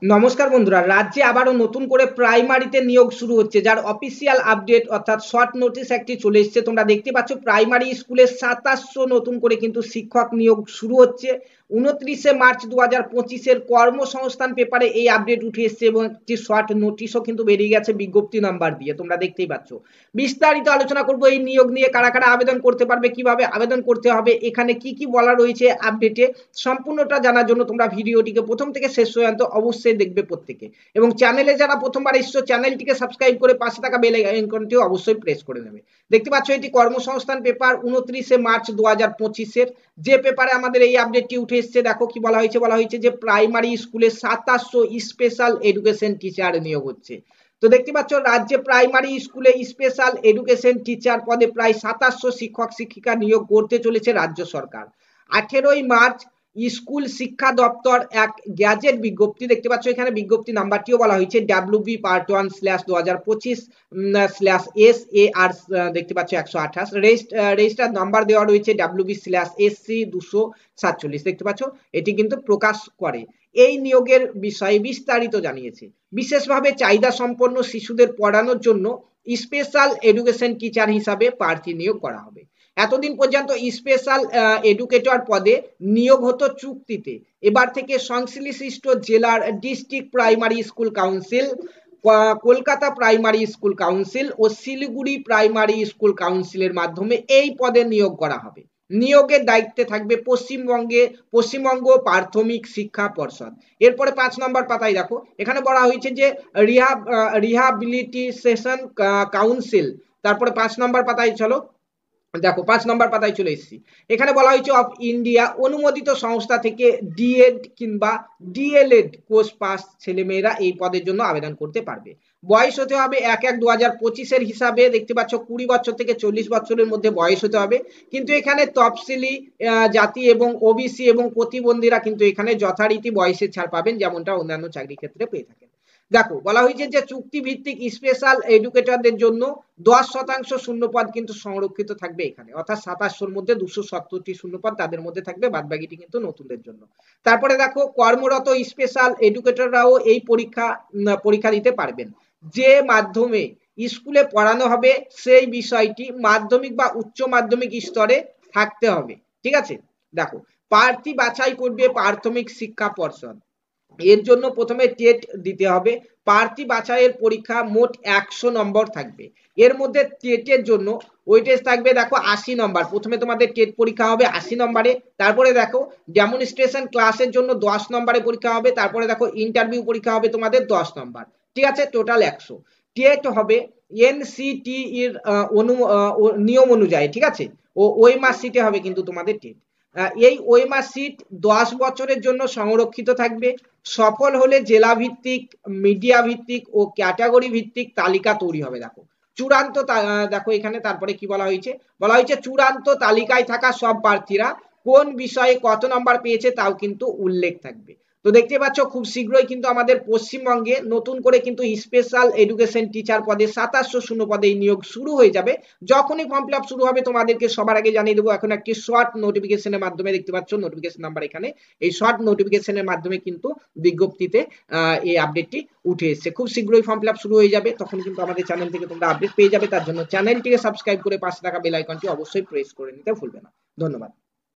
নমস্কার বন্ধুরা, রাজ্যে আবারও নতুন করে প্রাইমারিতে নিয়োগ শুরু হচ্ছে, যার অফিসিয়াল আপডেট অর্থাৎ শর্ট নোটিশ একটি চলে এসেছে। তোমরা দেখতে পাচ্ছ প্রাইমারি স্কুলে 2700 নতুন করে কিন্তু শিক্ষক নিয়োগ শুরু হচ্ছে। 29শে মার্চ 2025-এর কর্মসংস্থান পেপারে এই আপডেট উঠে এসছে এবং একটি শর্ট নোটিশও কিন্তু বেরিয়ে গেছে বিজ্ঞপ্তি নাম্বার দিয়ে, তোমরা দেখতেই পাচ্ছ। বিস্তারিত আলোচনা করব এই নিয়োগ নিয়ে, কারা কারা আবেদন করতে পারবে, কিভাবে আবেদন করতে হবে, এখানে কি কি বলা রয়েছে আপডেটে, সম্পূর্ণটা জানার জন্য তোমরা ভিডিওটিকে প্রথম থেকে শেষ পর্যন্ত অবশ্যই দেখবে প্রত্যেকে। এবং চ্যানেলে যারা প্রথমবার এসছো চ্যানেলটিকে সাবস্ক্রাইব করে পাশে থাকা বেল আইকনটিও অবশ্যই প্রেস করে নেবে। দেখতে পাচ্ছ এটি কর্মসংস্থান পেপার 29শে মার্চ 2025-এর, যে পেপারে আমাদের এই আপডেটটি উঠে এসছে। দেখো কি বলা হয়েছে যে প্রাইমারি স্কুলে 2700 স্পেশাল এডুকেশন টিচার নিয়োগ হচ্ছে। তো দেখতে পাচ্ছ রাজ্যে প্রাইমারি স্কুলে স্পেশাল এডুকেশন টিচার পদে প্রায় 2700 শিক্ষক শিক্ষিকা নিয়োগ করতে চলেছে রাজ্য সরকার। 18ই মার্চ স্কুল শিক্ষা দপ্তর এক গ্যাজেট বিজ্ঞপ্তি, দেখতে পাচ্ছ এখানে বিজ্ঞপ্তি নাম্বারটিও বলা হয়েছে WB পার্ট 1/2025/SAR, দেখতে পাচ্ছ 128, রেজিস্টার নাম্বার দেওয়া রয়েছে WB/SC 247, দেখতে পাচ্ছ এটি কিন্তু প্রকাশ করে। এই নিয়োগের বিষয়ে বিস্তারিত জানিয়েছে। বিশেষভাবে চাহিদা সম্পন্ন শিশুদের পড়ানোর জন্য স্পেশাল এডুকেশন টিচার হিসাবে প্রার্থী নিয়োগ করা হবে। এতদিন পর্যন্ত স্পেশাল এডুকেটর পদে নিয়োগ হতো চুক্তিতে, এবার থেকে সংশ্লিষ্ট জেলার district primary school council, Kolkata primary school council ও শিলিগুড়ি প্রাইমারি স্কুল কাউন্সিলের মাধ্যমে এই পদে নিয়োগ করা হবে। নিয়োগের দায়িত্বে থাকবে পশ্চিমবঙ্গ প্রাথমিক শিক্ষা পর্ষদ। এরপরে 5 নম্বর পাতায় দেখো এখানে বলা হয়েছে যে রিহাবিলিটেশন কাউন্সিল। তারপরে 5 নম্বর পাতায় চলো, দেখো 5 নম্বর পাতায় চলে এসেছি। এখানে বলা হয়েছে অফ ইন্ডিয়া অনুমোদিত সংস্থা থেকে ডিএড কিংবা ডিএলএড কোর্স পাস ছেলেমেয়েরা এই পদের জন্য আবেদন করতে পারবে। বয়স হতে হবে 1/1/2025-এর হিসাবে, দেখতে পাচ্ছ 20 বছর থেকে 40 বছরের মধ্যে বয়স হতে হবে। কিন্তু এখানে তফসিলি জাতি এবং ওবিসি এবং প্রতিবন্ধীরা কিন্তু এখানে যথারীতি বয়সের ছাড় পাবেন, যেমনটা অন্যান্য চাকরি ক্ষেত্রে পেয়ে থাকেন। দেখো বলা হয়েছে যে চুক্তি ভিত্তিক স্পেশাল এডুকেটরদের জন্য 10% শূন্যপদ কিন্তু সংরক্ষিত থাকবে এখানে, অর্থাৎ 2700-র মধ্যে 270টি শূন্যপদ তাদের মধ্যে থাকবে, বাদবাকিটি কিন্তু নতুনদের জন্য। তারপরে দেখো কর্মরত স্পেশাল এডুকেটররাও এই পরীক্ষা দিতে পারবেন। যে মাধ্যমে স্কুলে পড়ানো হবে সেই বিষয়টি মাধ্যমিক বা উচ্চ মাধ্যমিক স্তরে থাকতে হবে, ঠিক আছে। দেখো প্রার্থী বাছাই করবে প্রাথমিক শিক্ষা পর্ষদ। এর জন্য প্রথমে টেট দিতে হবে। প্রার্থী বাছাইয়ের পরীক্ষা মোট 100 নম্বর থাকবে। এর মধ্যে টেটের জন্য ওয়েটেজ থাকবে দেখো 80 নম্বর। প্রথমে তোমাদের টেট পরীক্ষা হবে 80 নম্বরে, তারপরে দেখো ডেমনস্ট্রেশন ক্লাসের জন্য 10 নম্বরে পরীক্ষা হবে, তারপরে দেখো ইন্টারভিউ পরীক্ষা হবে তোমাদের 10 নম্বর, ঠিক আছে, টোটাল 100। টেট হবে এনসিটি এর নিয়ম অনুযায়ী, ঠিক আছে, ও ওই মার্কশিটে হবে কিন্তু তোমাদের টেট। এই ওএমআর সিট 10 বছরের জন্য সংরক্ষিত থাকবে। সফল হলে জেলা ভিত্তিক, মিডিয়া ভিত্তিক ও ক্যাটাগরি ভিত্তিক তালিকা তৈরি হবে। দেখো চূড়ান্ত, দেখো এখানে তারপরে কি বলা হয়েছে চূড়ান্ত তালিকায় থাকা সব প্রার্থীরা কোন বিষয়ে কত নাম্বার পেয়েছে তাও কিন্তু উল্লেখ থাকবে। তো দেখতে পাচ্ছ খুব শীঘ্রই কিন্তু আমাদের পশ্চিমবঙ্গে নতুন করে কিন্তু স্পেশাল এডুকেশন টিচার পদে 2700 শূন্য পদে নিয়োগ শুরু হয়ে যাবে। যখনই ফর্ম ফিল আপ শুরু হবে তোমাদেরকে সবার আগে জানিয়ে দেবো। এখন একটি শর্ট নোটিফিকেশনের মাধ্যমে, দেখতে পাচ্ছ নোটিফিকেশন নাম্বার এখানে, এই শর্ট নোটিফিকেশনের মাধ্যমে কিন্তু বিজ্ঞপ্তিতে এই আপডেটটি উঠে এসেছে। খুব শীঘ্রই ফর্ম ফিল আপ শুরু হয়ে যাবে, তখন কিন্তু আমাদের চ্যানেল থেকে তোমরা আপডেট পেয়ে যাবে। তার জন্য চ্যানেলটিকে সাবস্ক্রাইব করে পাশে থাকা বেল আইকনটি অবশ্যই প্রেস করে নিতে ভুলবে না। ধন্যবাদ।